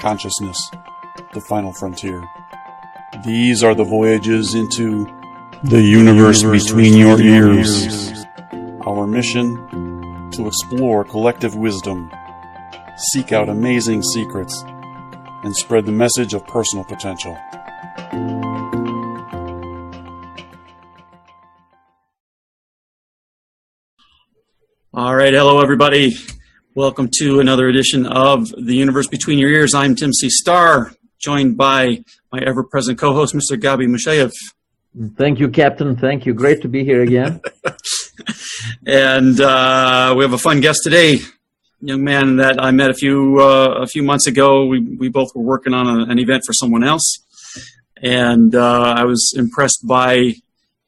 consciousness, the final frontier. These are the voyages into the universe between your ears. Our mission: to explore collective wisdom, seek out amazing secrets, and spread the message of personal potential. All right, hello everybody. Welcome to another edition of The Universe Between Your Ears. I'm Tim C. Starr, joined by my ever-present co-host, Mr. Gabi Musheyev. Thank you, Captain. Thank you. Great to be here again. And we have a fun guest today, young man that I met a few months ago. We both were working on an event for someone else, and I was impressed by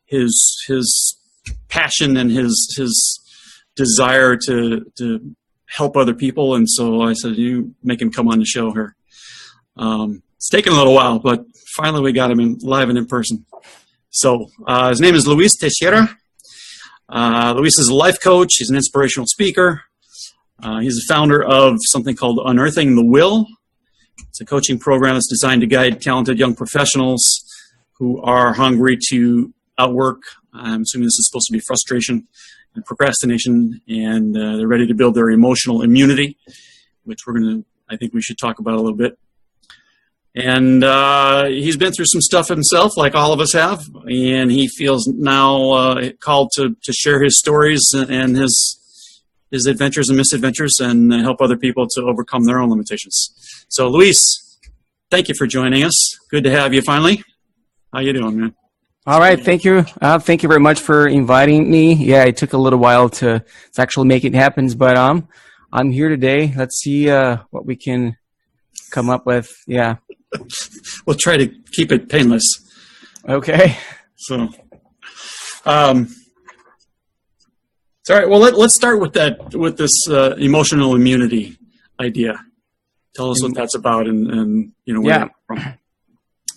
his passion and his desire to help other people, and so I said, you make him come on the show here. It's taken a little while, but finally we got him live and in person. So his name is Luiz Teixeira. Luiz is a life coach. He's an inspirational speaker. He's the founder of something called Unearthing the Will. It's a coaching program that's designed to guide talented young professionals who are hungry to outwork. I'm assuming this is supposed to be frustration and procrastination, and they're ready to build their emotional immunity, which I think we should talk about a little bit. And he's been through some stuff himself, like all of us have, and he feels now called to share his stories and his adventures and misadventures and help other people to overcome their own limitations. So, Luis, thank you for joining us. Good to have you finally. How you doing, man? All right, thank you. Thank you very much for inviting me. Yeah, it took a little while to actually make it happen, but I'm here today. Let's see what we can come up with. Yeah. We'll try to keep it painless. Okay. So, all right. Well, let's start with this emotional immunity idea. Tell us what that's about, and where it's from.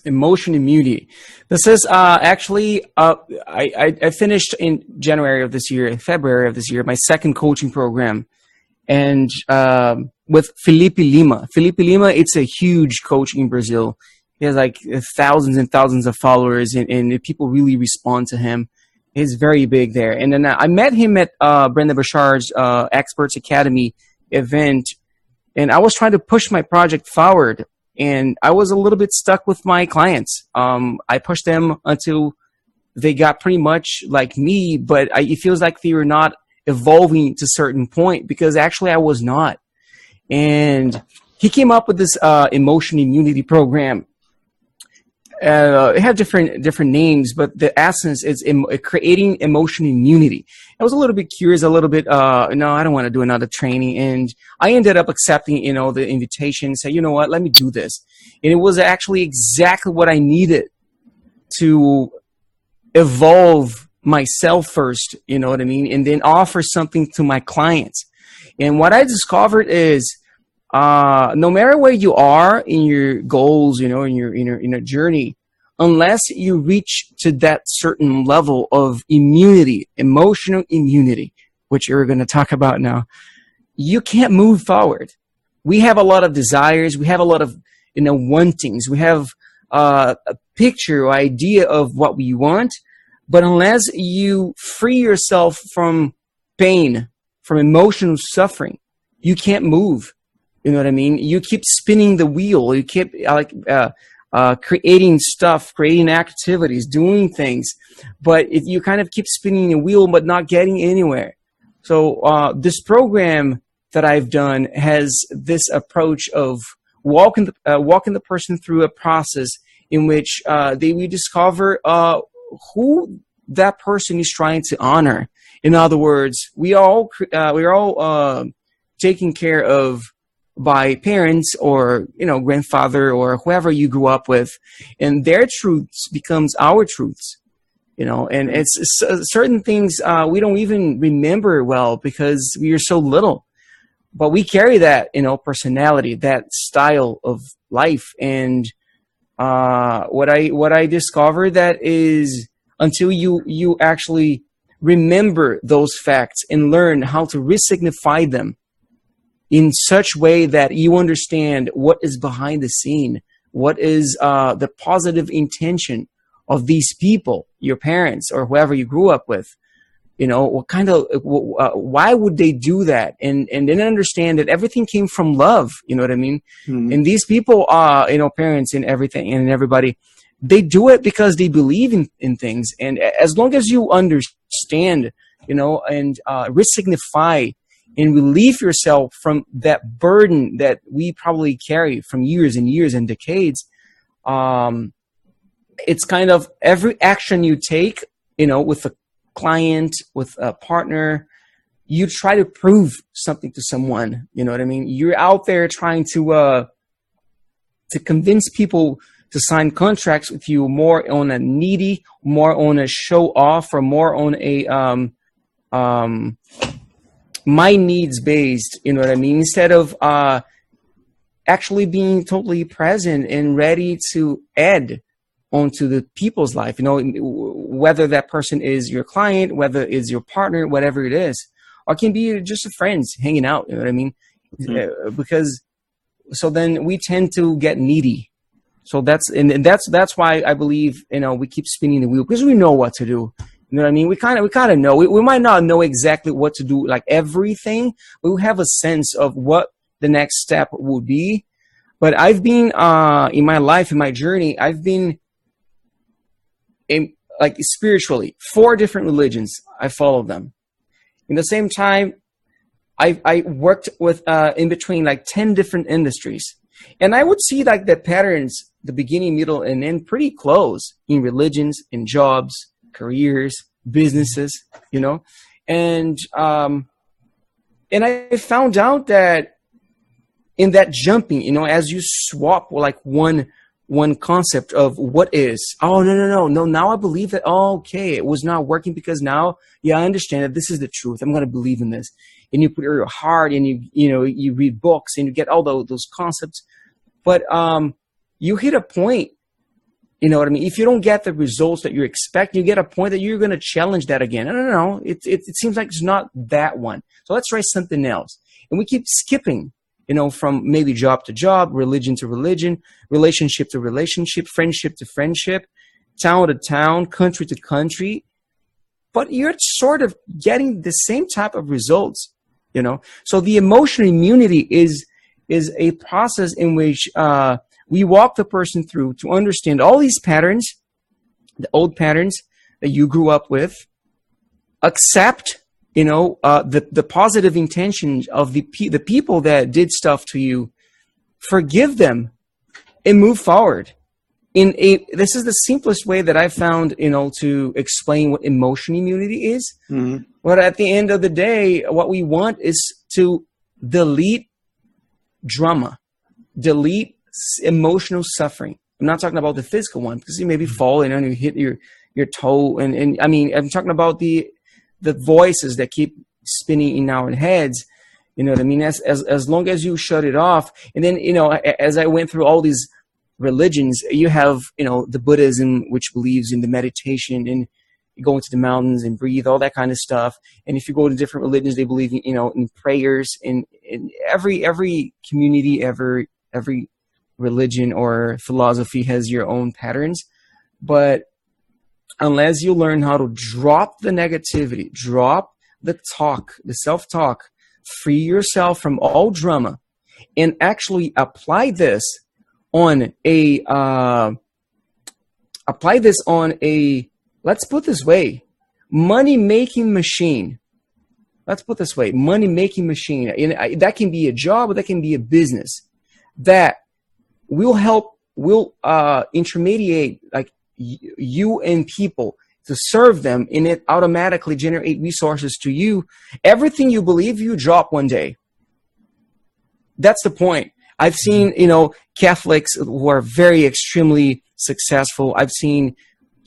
Emotion immunity. This is actually I finished in February of this year, my second coaching program, and with Felipe Lima. Felipe Lima, it's a huge coach in Brazil. He has like thousands and thousands of followers, and people really respond to him. He's very big there. And then I met him at Brenda Bashar's Experts Academy event, and I was trying to push my project forward. And I was a little bit stuck with my clients. I pushed them until they got pretty much like me, but it feels like they were not evolving to a certain point, because actually I was not. And he came up with this emotion immunity program. It had different names, but the essence is creating emotion immunity. I was a little bit curious, no, I don't want to do another training. And I ended up accepting, the invitation and say, you know what, let me do this. And it was actually exactly what I needed to evolve myself first, you know what I mean? And then offer something to my clients. And what I discovered is, no matter where you are in your goals, in your journey, unless you reach to that certain level of immunity, emotional immunity, which we're going to talk about now, you can't move forward. We have a lot of desires. We have a lot of, wantings. We have a picture or idea of what we want, but unless you free yourself from pain, from emotional suffering, you can't move. You know what I mean? You keep spinning the wheel. You keep creating stuff, creating activities, doing things. But if you kind of keep spinning the wheel but not getting anywhere. So this program that I've done has this approach of walking the person through a process in which we discover who that person is trying to honor. In other words, we're all taken care of by parents or, grandfather or whoever you grew up with, and their truths becomes our truths, and it's certain things we don't even remember well because we are so little, but we carry that, personality, that style of life. And what I discovered that is until you actually remember those facts and learn how to re-signify them, in such way that you understand what is behind the scene, what is the positive intention of these people, your parents or whoever you grew up with. What kind of, why would they do that? And then understand that everything came from love. You know what I mean? Mm-hmm. And these people are, parents and everything and everybody, they do it because they believe in things. And as long as you understand, and resignify and relieve yourself from that burden that we probably carry from years and years and decades, it's kind of every action you take, with a client, with a partner, you try to prove something to someone. You know what I mean? You're out there trying to convince people to sign contracts with you more on a needy, more on a show off, or more on a my needs based, you know what I mean? Instead of actually being totally present and ready to add onto the people's life, whether that person is your client, whether it's your partner, whatever it is, or it can be just friends hanging out, you know what I mean? Mm-hmm. Because so then we tend to get needy. So that's why I believe, we keep spinning the wheel because we know what to do. You know what I mean? We kind of know. We might not know exactly what to do, like everything, but we have a sense of what the next step would be. But I've been in my life, in my journey, I've been like spiritually 4 different religions. I follow them. In the same time, I worked with in between like 10 different industries, and I would see like the patterns, the beginning, middle, and end pretty close in religions, in jobs, careers, businesses, and I found out that in that jumping, as you swap like one concept of what is, no, now I believe that, okay, it was not working because now, I understand that this is the truth. I'm going to believe in this. And you put your heart and you read books and you get all those concepts, but you hit a point. You know what I mean? If you don't get the results that you expect, you get a point that you're going to challenge that again. No. It seems like it's not that one. So let's try something else. And we keep skipping, from maybe job to job, religion to religion, relationship to relationship, friendship to friendship, town to town, country to country. But you're sort of getting the same type of results, So the emotional immunity is a process in which, we walk the person through to understand all these patterns, the old patterns that you grew up with, accept, the positive intentions of the people that did stuff to you, forgive them, and move forward. This is the simplest way that I found, to explain what emotional immunity is. Mm-hmm. But at the end of the day, what we want is to delete drama, delete emotional suffering. I'm not talking about the physical one because you maybe fall and you hit your toe, and I mean, I'm talking about the voices that keep spinning in our heads. You know what I mean? As long as you shut it off, and then as I went through all these religions, you have the Buddhism, which believes in the meditation and you go into the mountains and breathe, all that kind of stuff. And if you go to different religions, they believe in prayers. In every community, every religion or philosophy has your own patterns, but unless you learn how to drop the negativity, drop the talk, the self-talk, free yourself from all drama, and actually apply this on a let's put this way, money-making machine. Let's put this way, money-making machine. And that can be a job, or that can be a business that will intermediate like you and people to serve them, and it automatically generate resources to you. Everything you believe, you drop one day. That's the point. I've seen, Catholics who are very extremely successful. I've seen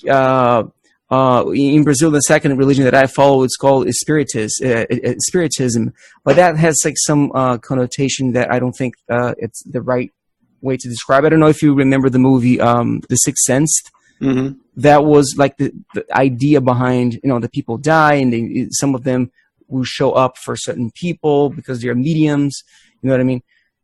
in Brazil, the second religion that I follow, it's called Spiritism, but that has like some connotation that I don't think it's the right way to describe it. I don't know if you remember the movie The Sixth Sense. Mm-hmm. That was like the idea behind, the people die, and some of them will show up for certain people because they're mediums, You know what I mean?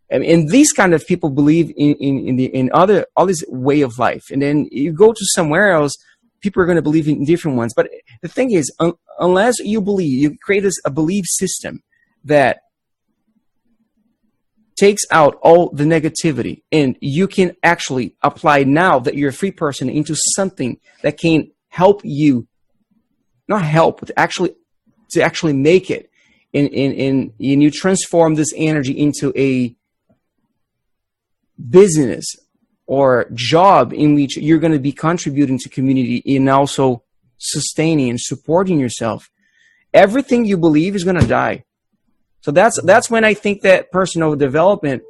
And these kind of people believe in all this way of life. And then you go to somewhere else, people are going to believe in different ones. But the thing is, unless you believe, you create a belief system that takes out all the negativity, and you can actually apply, now that you're a free person, into something that can help you, not help, but to actually make it. And you transform this energy into a business or job in which you're going to be contributing to community and also sustaining and supporting yourself. Everything you believe is going to die. So that's when I think that personal development,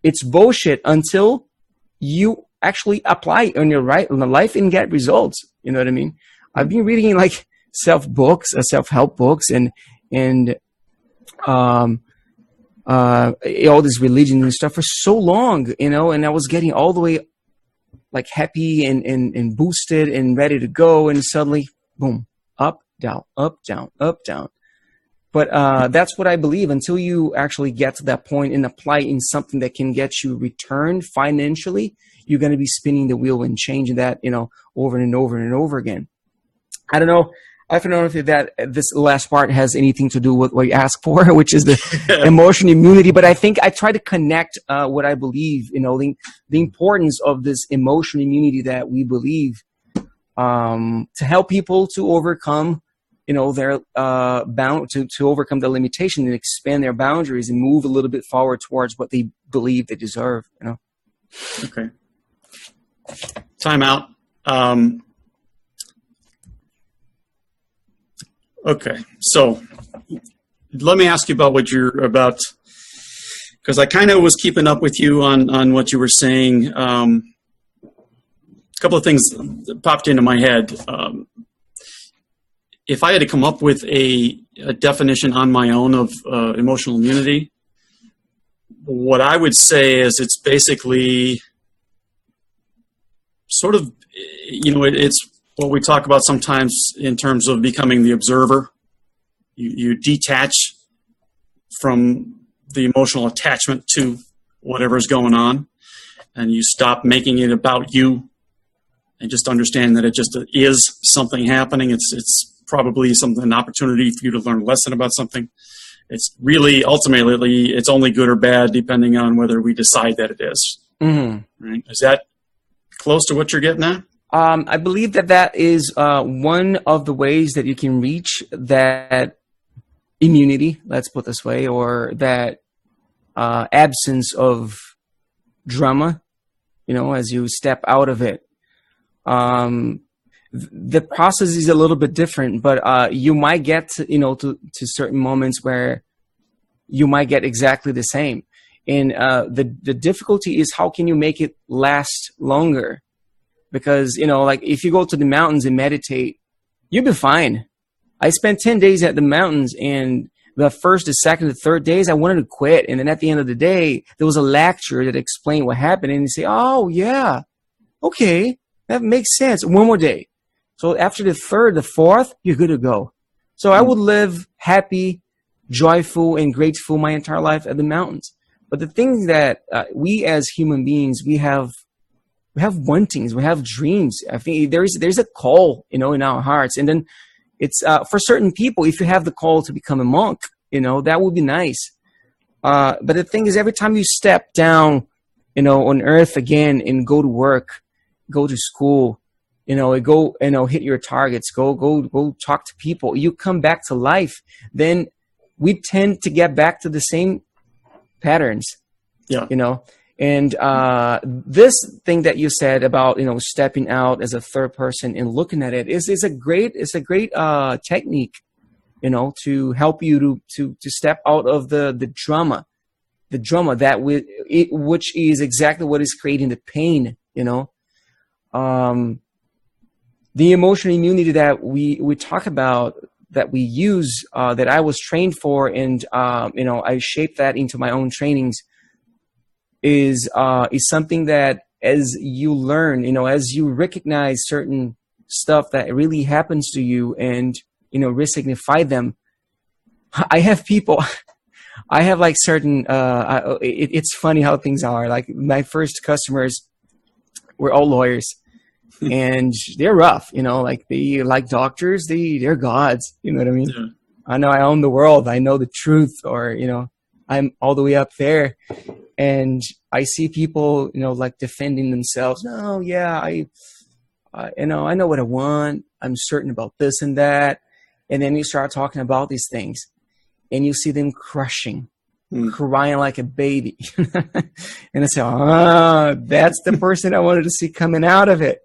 it's bullshit until you actually apply on your life and get results. You know what I mean? I've been reading like self-help books, and all this religion and stuff for so long, you know, and I was getting all the way like happy and boosted and ready to go, and suddenly, boom, up, down, up, down, up, down. But that's what I believe. Until you actually get to that point and apply in something that can get you return financially, you're going to be spinning the wheel and changing that, you know, over and over and over again. I don't know if this last part has anything to do with what you asked for, which is the emotional immunity. But I think I try to connect what I believe, you know, the importance of this emotional immunity that we believe to help people to overcome, you know, their to overcome the limitation and expand their boundaries and move a little bit forward towards what they believe they deserve, you know. Okay. Time out. Okay, so let me ask you about what you're about, because I kind of was keeping up with you on what you were saying. A couple of things popped into my head. If I had to come up with a definition on my own of emotional immunity, what I would say is it's basically sort of, you know, it's what we talk about sometimes in terms of becoming the observer. You detach from the emotional attachment to whatever's going on, and you stop making it about you, and just understand that it just is something happening. It's probably an opportunity for you to learn a lesson about something. It's really, ultimately, it's only good or bad depending on whether we decide that it is. Mm-hmm. Right? Is that close to what you're getting at? I believe that is one of the ways that you can reach that immunity, let's put it this way, or that absence of drama, you know, as you step out of it. The process is a little bit different, but you might get to, you know, to certain moments where you might get exactly the same. And the difficulty is, how can you make it last longer? Because, you know, like if you go to the mountains and meditate, you'll be fine. I spent 10 days at the mountains, and the first, the second, the third days, I wanted to quit. And then at the end of the day, there was a lecture that explained what happened. And you say, oh, yeah, okay, that makes sense. One more day. So after the third, the fourth, you're good to go. So I would live happy, joyful, and grateful my entire life at the mountains. But the thing that we as human beings, we have wantings, we have dreams. I think there's a call, you know, in our hearts. And then it's for certain people, if you have the call to become a monk, you know, that would be nice. But the thing is, every time you step down, you know, on earth again and go to work, go to school, you know, go, you know, hit your targets, go talk to people, you come back to life, then we tend to get back to the same patterns, you know. And this thing that you said about, you know, stepping out as a third person and looking at it is a great technique, you know, to help you to step out of the drama that which is exactly what is creating the pain, you know. The emotional immunity that we talk about, that we use, that I was trained for, and you know, I shaped that into my own trainings, is something that as you learn, you know, as you recognize certain stuff that really happens to you and, you know, resignify them. I have people I have like certain, it's funny how things are. Like my first customers were all lawyers and they're rough, you know, like they like doctors, they're gods, you know what I mean? Yeah. I know I own the world. I know the truth, or, you know, I'm all the way up there. And I see people, you know, like defending themselves. No, yeah, you know, I know what I want. I'm certain about this and that. And then you start talking about these things and you see them crying like a baby. And I say, that's the person I wanted to see coming out of it.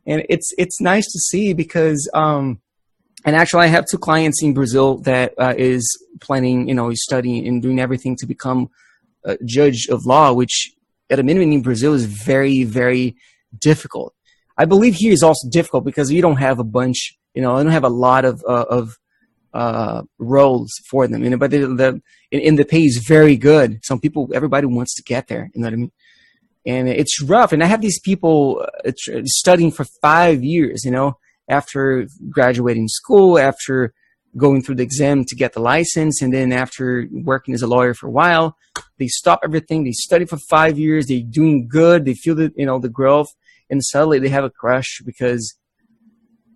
And it's nice to see because, and actually I have 2 clients in Brazil that is planning, you know, studying and doing everything to become a judge of law, which at a minimum in Brazil is very, very difficult. I believe here is also difficult because you don't have a bunch, you know, I don't have a lot of roles for them, you know, but the pay is very good. Some people, everybody wants to get there, you know what I mean? And it's rough. And I have these people studying for 5 years, you know, after graduating school, after going through the exam to get the license, and then after working as a lawyer for a while, they stop everything. They study for 5 years. They're doing good. They feel the, you know, the growth, and suddenly they have a crush because,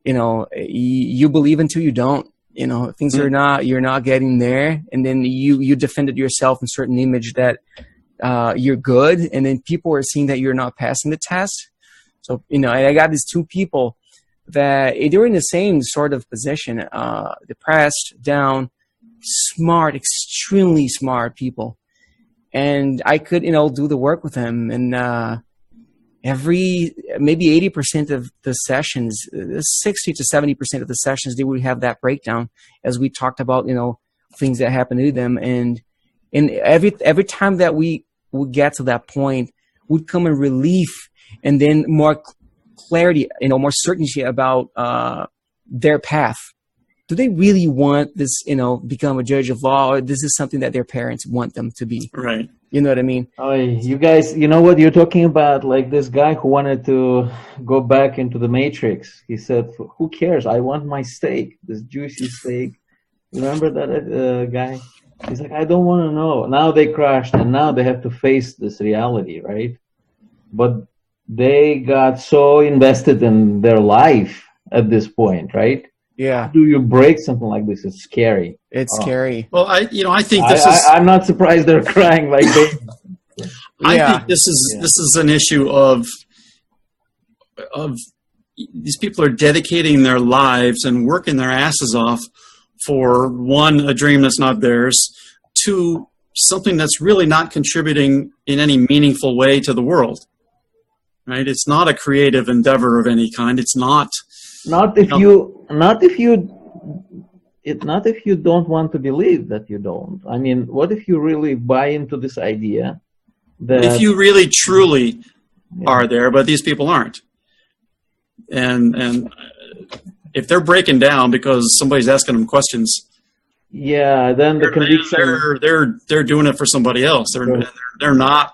you know, you believe until you don't. You know, things are not, you're not getting there, and then you defended yourself in certain image that you're good, and then people are seeing that you're not passing the test. So, you know, I got these 2 people that they're in the same sort of position, depressed, down, smart, extremely smart people. And I could, you know, do the work with them. And maybe 80% of the sessions, 60 to 70% of the sessions, they would have that breakdown as we talked about, you know, things that happen to them. And every time that we would get to that point would come a relief, and then more clarity, you know, more certainty about their path. Do they really want this, you know, become a judge of law, or this is something that their parents want them to be? Right. You know what I mean? Oh, you guys, you know what you're talking about? Like this guy who wanted to go back into the Matrix. He said, "Who cares? I want my steak, this juicy steak." Remember that guy? He's like, "I don't want to know." Now they crashed, and now they have to face this reality, right? But they got so invested in their life at this point, right? Yeah. How do you break something like this? It's scary. It's scary. Well, I think this is. I'm not surprised they're crying like they. I think this is an issue of these people are dedicating their lives and working their asses off for, 1, a dream that's not theirs, 2, something that's really not contributing in any meaningful way to the world. Right? It's not a creative endeavor of any kind. It's not. Not if you don't want to believe that you don't. I mean, what if you really buy into this idea that if you really truly are there, but these people aren't, and if they're breaking down because somebody's asking them questions, then the conviction they're doing it for somebody else. They're not.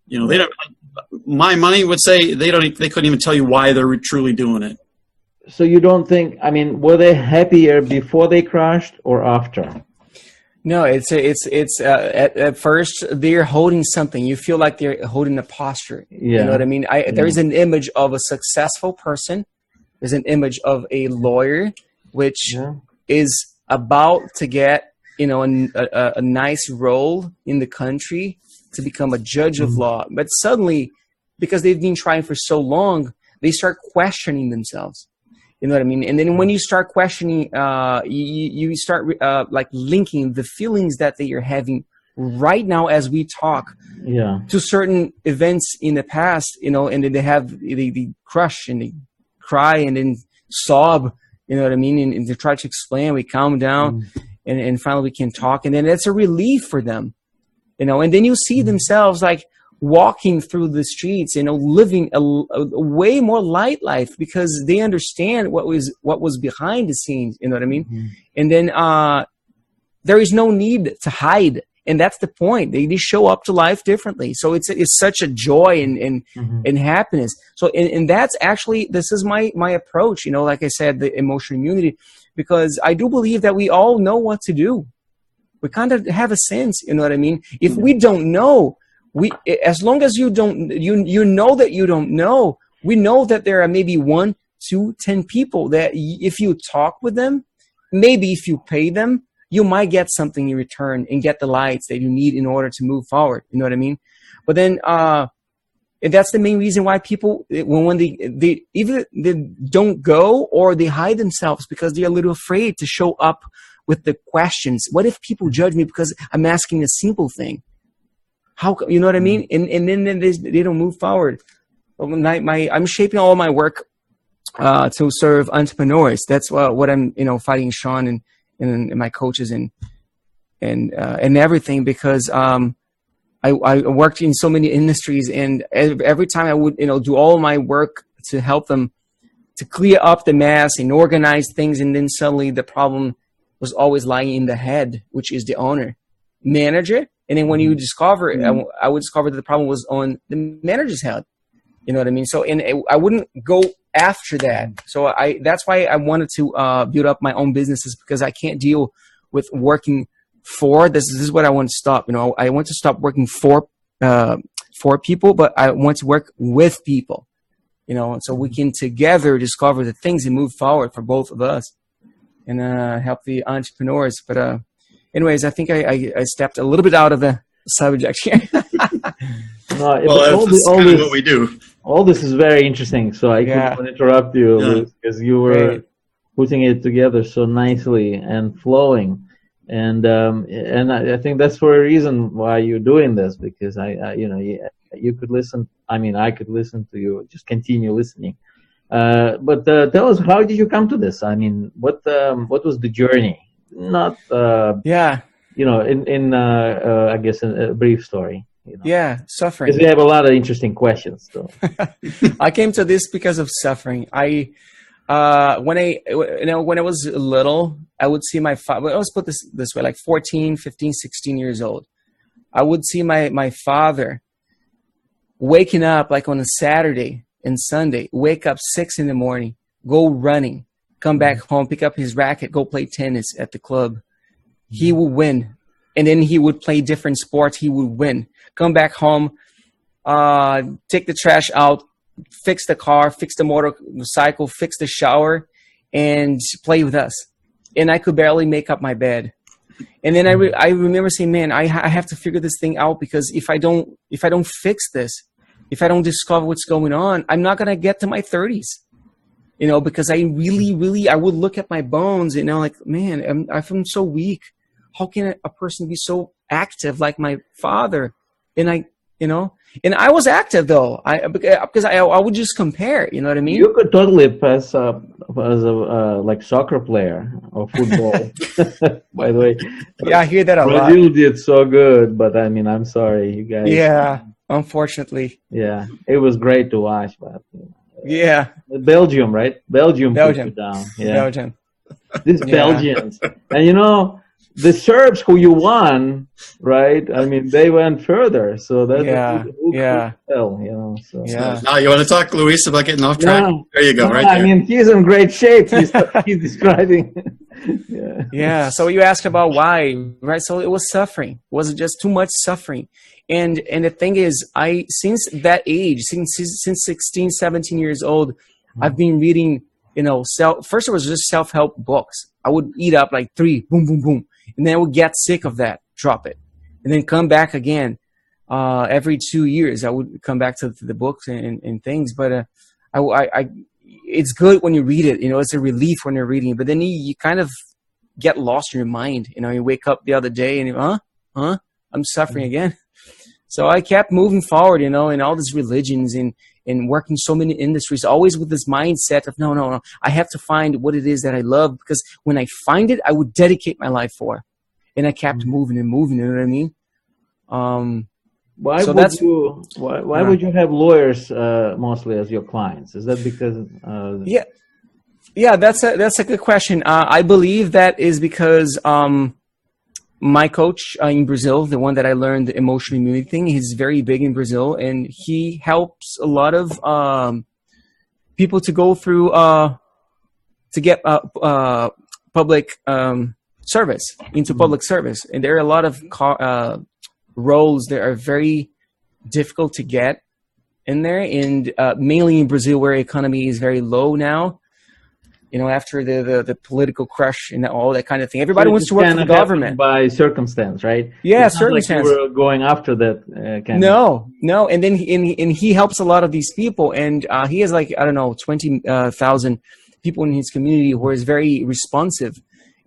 You know, they don't. My money would say they couldn't even tell you why they're truly doing it. So you don't think, I mean, were they happier before they crashed or after? No, it's at first they're holding something. You feel like they're holding a posture. Yeah. You know what I mean? There is an image of a successful person. There's an image of a lawyer, which is about to get, you know, a nice role in the country to become a judge of law. But suddenly, because they've been trying for so long, they start questioning themselves. You know what I mean? And then when you start questioning, you start like linking the feelings that they are having right now as we talk to certain events in the past, you know, and then they crush and they cry and then sob, you know what I mean? And they try to explain, we calm down and finally we can talk. And then it's a relief for them, you know, and then you see themselves like walking through the streets, you know, living a way more light life because they understand what was behind the scenes, you know what I mean? And then there is no need to hide, and that's the point. They show up to life differently, so it's such a joy and happiness. So and that's actually, this is my approach, you know, like I said, the emotional immunity, because I do believe that we all know what to do. We kind of have a sense, you know what I mean? If we don't know, as long as you don't, you know that you don't know, we know that there are maybe 1, 2, 10 people that if you talk with them, maybe if you pay them, you might get something in return and get the lights that you need in order to move forward. You know what I mean? But then, and that's the main reason why people, when they either they don't go or they hide themselves because they're a little afraid to show up with the questions. What if people judge me because I'm asking a simple thing? How, you know what I mean? And then they don't move forward. I'm shaping all my work to serve entrepreneurs. That's what I'm, fighting Sean and my coaches and everything, because I worked in so many industries, and every time I would, do all my work to help them to clear up the mess and organize things, and then suddenly the problem was always lying in the head, which is the owner, manager. And then when you discover it, I would discover that the problem was on the manager's head. You know what I mean? So, and I wouldn't go after that. So that's why I wanted to build up my own businesses, because I can't deal with working for this. This is what I want to stop. I want to stop working for people, but I want to work with people. So we can together discover the things and move forward for both of us, and help the entrepreneurs. But anyways, I think I stepped a little bit out of the subject here. No, well, that's kind of what we do. All this is very interesting. So I couldn't interrupt you, Luis, because you were putting it together so nicely and flowing. And I think that's for a reason why you're doing this, because you could listen. I mean, I could listen to you, just continue listening. But tell us, how did you come to this? I mean, what was the journey? Not in I guess a brief story. Suffering. Because we have a lot of interesting questions. So. I came to this because of suffering. When I was little, I would see my father. Let's put this way, like 14, 15, 16 years old. I would see my father waking up like on a Saturday and Sunday, wake up 6 a.m, go running, come back home, pick up his racket, go play tennis at the club. He would win. And then he would play different sports. He would win. Come back home, take the trash out, fix the car, fix the motorcycle, fix the shower, and play with us. And I could barely make up my bed. And then I remember saying, man, I have to figure this thing out, because if I don't fix this, if I don't discover what's going on, I'm not going to get to my 30s. Because I really, I would look at my bones, like, man, I feel so weak. How can a person be so active like my father? And I was active though. Because I would just compare. You know what I mean? You could totally pass up as a like soccer player or football. By the way, yeah, I hear that a lot. Brazil did so good, but I mean, I'm sorry, you guys. Yeah, unfortunately. Yeah, it was great to watch, but yeah, Belgium, right? Belgium put you down. Yeah, Belgium. These Belgians, and the Serbs who you won, right? I mean, they went further, so that's tell, So. Yeah. Now you want to talk, Luis, about getting off track? Yeah. There you go, right there. I mean, he's in great shape. He's describing. Yeah. So you asked about why, right? So it was suffering. It wasn't just too much suffering, and the thing is, since that age, since 16, 17 years old, I've been reading. First it was just self-help books. I would eat up like 3, boom, boom, boom. And then I would get sick of that, drop it. And then come back again. Every 2 years, I would come back to the books and things. But it's good when you read it. It's a relief when you're reading it. But then you kind of get lost in your mind. You wake up the other day and I'm suffering again. So I kept moving forward, in all these religions and working so many industries, always with this mindset of, no, I have to find what it is that I love, because when I find it, I would dedicate my life for. And I kept moving and moving, you know what I mean? Why would you have lawyers mostly as your clients? Is that because... Yeah, that's a good question. I believe that is because... my coach in Brazil, the one that I learned the emotional immunity thing, he's very big in Brazil, and he helps a lot of people to go through to get public service, into public service. And there are a lot of roles that are very difficult to get in there, and mainly in Brazil, where economy is very low now. After the political crush and all that kind of thing, everybody wants to work for the government by circumstance, right? Yeah, it's circumstance. Like you were going after that kind No, and then he helps a lot of these people, and he has 20,000 people in his community who is very responsive,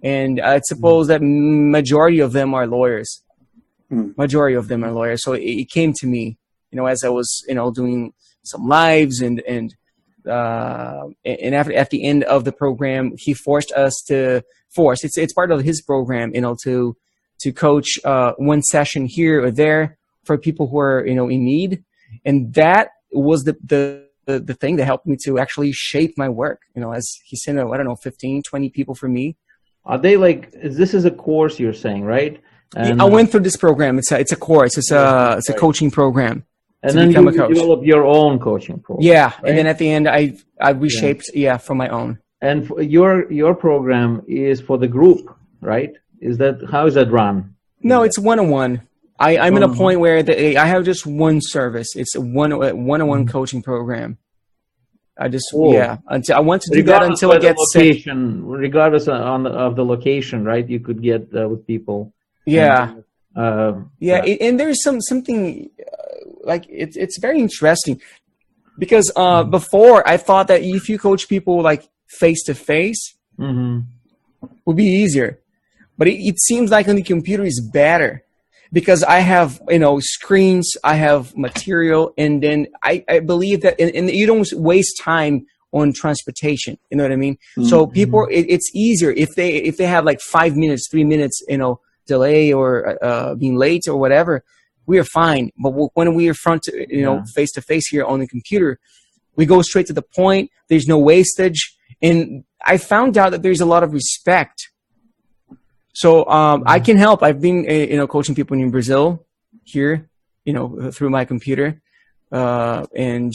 and I suppose that majority of them are lawyers. Majority of them are lawyers. So it came to me, as I was doing some lives and at the end of the program, he forced us it's part of his program, to coach one session here or there for people who are in need, and that was the thing that helped me to actually shape my work. As he sent 15, 20 people for me. Are they this is a course you're saying, right? I went through this program. It's a course. It's a coaching program. And then you develop your own coaching program. Yeah, right? and then at the end, I reshaped for my own. And your program is for the group, right? How is that run? No, it's one-on-one. I'm in a point where I have just one service. It's a one-on-one coaching program. I want to do that until I get sick. Regardless of the location, right? You could get with people. Yeah. And there's something it's very interesting, because before I thought that if you coach people face to face, would be easier, but it seems like on the computer is better, because I have screens, I have material, and then I believe that and you don't waste time on transportation. You know what I mean? So people, it's easier if they have 5 minutes, 3 minutes, delay or being late or whatever, we are fine. But when we are face to face here on the computer, we go straight to the point. There's no wastage, and I found out that there's a lot of respect. So I can help. I've been coaching people in Brazil here, through my computer, and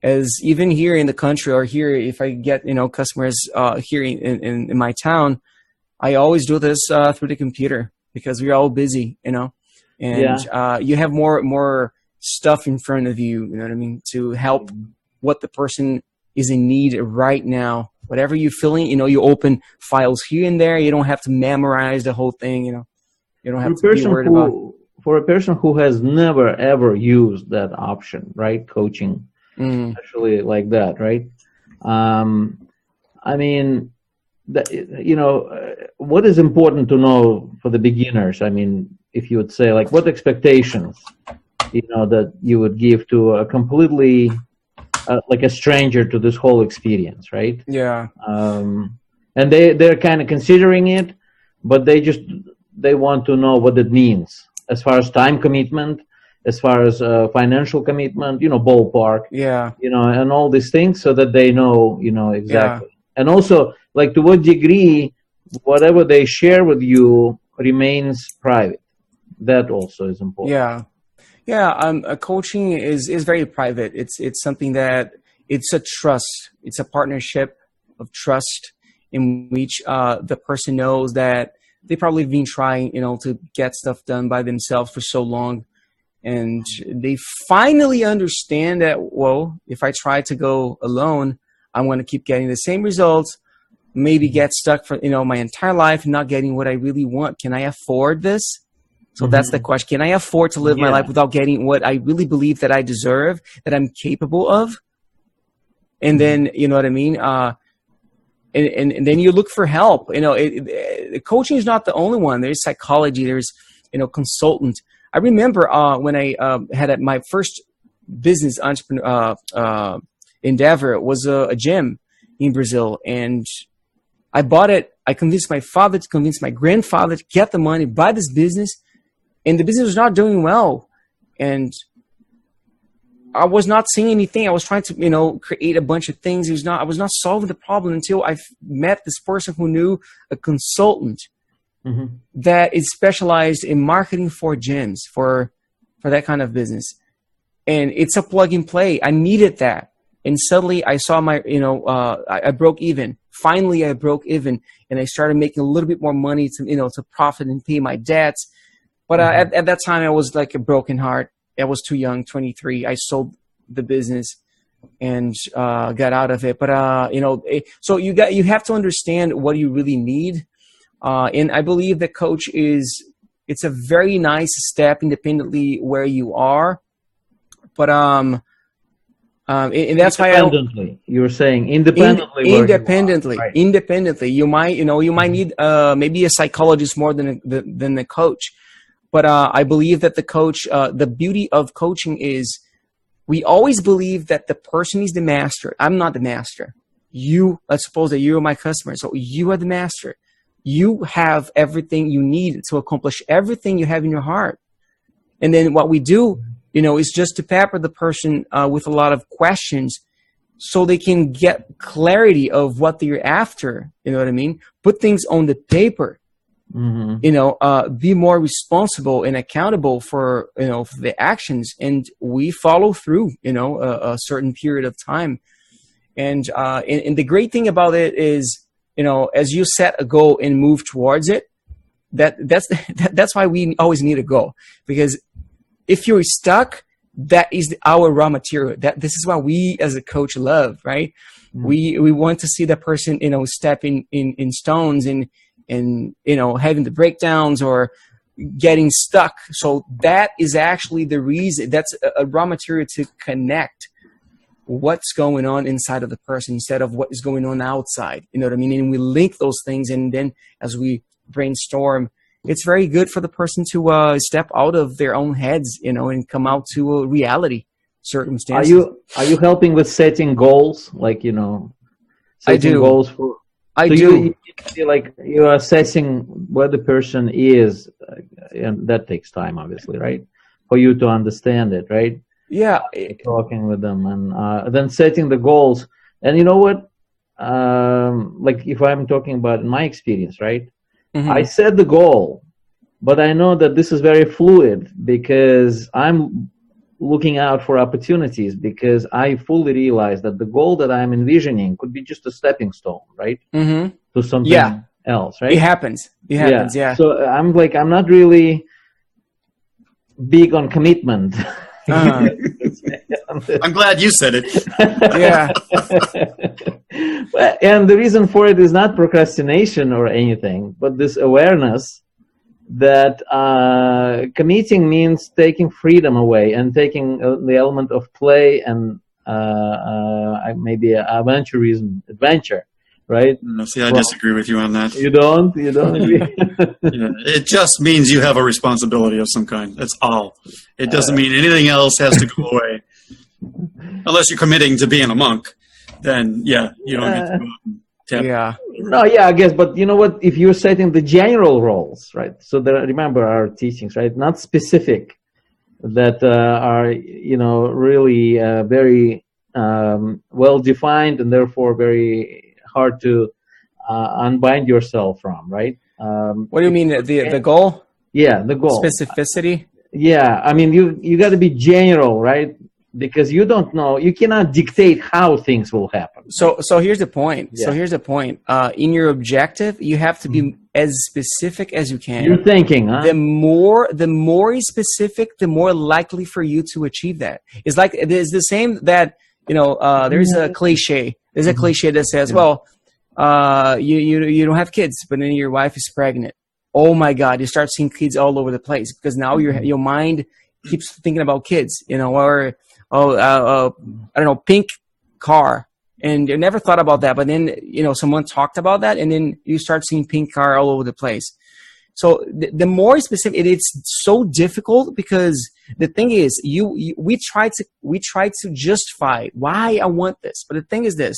as even here in the country, or here if I get customers here in my town, I always do this through the computer, because we're all busy, and you have more stuff in front of you, you know what I mean, to help what the person is in need right now. Whatever you're feeling, you open files here and there. You don't have to memorize the whole thing, you don't have to be worried about. For a person who has never ever used that option, right, coaching, actually like that, right? I mean, what is important to know for the beginners? I mean, if you would say what expectations, that you would give to a completely a stranger to this whole experience, right? Yeah. And they're kind of considering it, but they want to know what it means as far as time commitment, as far as financial commitment, ballpark. Yeah. And all these things, so that they know, exactly. Yeah. And also, to what degree whatever they share with you remains private. That also is important. Coaching is very private. It's something that it's a trust. It's a partnership of trust in which the person knows that they probably been trying, to get stuff done by themselves for so long, and they finally understand that, well, if I try to go alone, I'm going to keep getting the same results. Maybe get stuck for my entire life, not getting what I really want. Can I afford this? So that's the question. Can I afford to live my life without getting what I really believe that I deserve, that I'm capable of? And then, you know what I mean? And then you look for help. Coaching is not the only one. There's psychology. There's, consultant. I remember when I had my first business entrepreneur endeavor was a gym in Brazil, and I bought it. I convinced my father to convince my grandfather to get the money, buy this business, and the business was not doing well. And I was not seeing anything. I was trying to, create a bunch of things. I was not solving the problem until I met this person who knew a consultant that is specialized in marketing for gyms, for that kind of business. And it's a plug and play. I needed that. And suddenly I saw I broke even finally I broke even and I started making a little bit more money to profit and pay my debts. But at that time, I was like a broken heart. I was too young, 23. I sold the business and got out of it. But so you have to understand what you really need. And I believe that coach it's a very nice step independently where you are. But and that's why you were saying independently. Independently. You might need maybe a psychologist more than the coach. But I believe that the coach, the beauty of coaching is we always believe that the person is the master. I'm not the master. Let's suppose that you're my customer. So you are the master. You have everything you need to accomplish everything you have in your heart. And then what we do, is just to pepper the person with a lot of questions so they can get clarity of what they're after. You know what I mean? Put things on the paper. Mm-hmm. Be more responsible and accountable for the actions, and we follow through a certain period of time. And the great thing about it is as you set a goal and move towards it, that's why we always need a goal, because if you're stuck, that is our raw material. This is what we as a coach love, right? Mm-hmm. We want to see that person stepping in stones and having the breakdowns or getting stuck. So that is actually the reason. That's a raw material to connect what's going on inside of the person instead of what is going on outside. You know what I mean? And we link those things, and then as we brainstorm, it's very good for the person to step out of their own heads, and come out to a reality circumstances. Are you helping with setting goals? Like, setting I do. Goals for. I so do. You're assessing where the person is, and that takes time, obviously, right? For you to understand it, right? Yeah. Talking with them and then setting the goals. And you know what? Like if I'm talking about my experience, right? Mm-hmm. I set the goal, but I know that this is very fluid because I'm looking out for opportunities, because I fully realize that the goal that I'm envisioning could be just a stepping stone, right? Mm-hmm. To something else, right? It happens. Yeah. So I'm not really big on commitment. I'm glad you said it. Yeah. And the reason for it is not procrastination or anything, but this awareness that committing means taking freedom away and taking the element of play and maybe adventure, right? No, see, I disagree with you on that. You don't agree? It just means you have a responsibility of some kind. That's all. It doesn't mean anything else has to go away. Unless you're committing to being a monk, then you don't get to go out and tap. Yeah. No, I guess, but you know what? If you're setting the general roles, right? So remember our teachings, right? Not specific, that are really very well defined and therefore very hard to unbind yourself from, right? What do you mean the goal? Yeah, the goal. Specificity. Yeah, I mean you got to be general, right? Because you don't know, you cannot dictate how things will happen. So here's the point. Yeah. So here's the point. In your objective, you have to be as specific as you can. You're thinking, huh? The more specific, the more likely for you to achieve that. It's like it's the same that there's a cliche. There's a cliche that says, well, you don't have kids, but then your wife is pregnant. Oh my God! You start seeing kids all over the place because now your mind keeps thinking about kids, or I don't know, pink car, and you never thought about that. But then someone talked about that, and then you start seeing pink car all over the place. So the more specific, it's so difficult because the thing is, we try to justify why I want this, but the thing is this: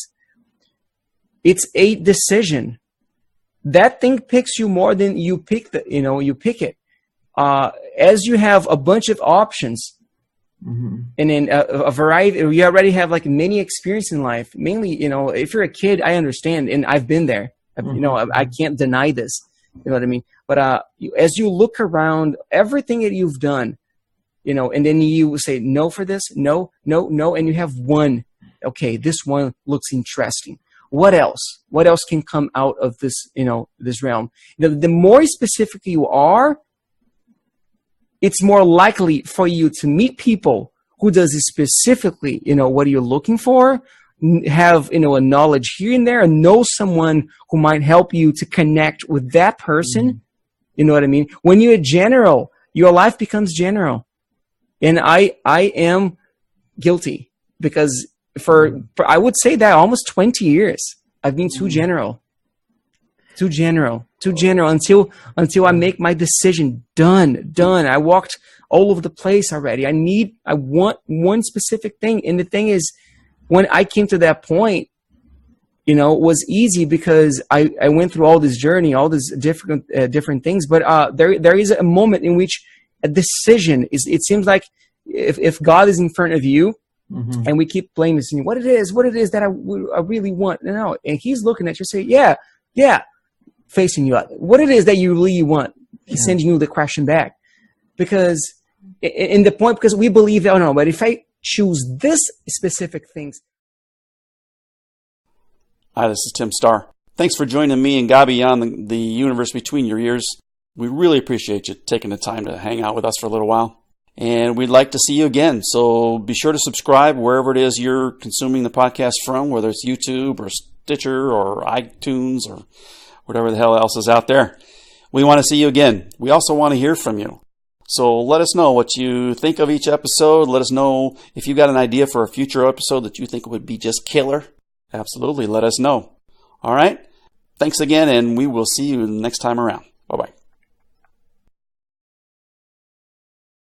it's a decision. That thing picks you more than you pick you pick it. As you have a bunch of options, and then a variety, you already have like many experience in life. Mainly, if you're a kid, I understand, and I've been there. I can't deny this. You know what I mean? But as you look around, everything that you've done, and then you say no for this, no, and you have one. Okay, this one looks interesting. what else? What else can come out of this, this realm? The more specific you are, it's more likely for you to meet people who does specifically, what you're looking for, have, a knowledge here and there, and know someone who might help you to connect with that person. You know what I mean? When you're general, your life becomes general. And I am guilty because for I would say that almost 20 years, I've been too general until I make my decision. Done. I walked all over the place already. I want one specific thing. And the thing is, when I came to that point, it was easy because I went through all this journey, all these different things. But there is a moment in which a decision is. It seems like if God is in front of you, and we keep blaming what it is that I really want. No, and He's looking at you, say, yeah, facing you up. What it is that you really want. He's sending you the question back, because because we believe that, oh no, but if I choose this specific things. Hi, this is Tim Starr. Thanks for joining me and Gabi on the universe between your ears. We really appreciate you taking the time to hang out with us for a little while. And we'd like to see you again. So be sure to subscribe wherever it is you're consuming the podcast from, whether it's YouTube or Stitcher or iTunes or whatever the hell else is out there. We want to see you again. We also want to hear from you. So let us know what you think of each episode. Let us know if you've got an idea for a future episode that you think would be just killer. Absolutely, let us know. All right? Thanks again, and we will see you next time around. Bye-bye.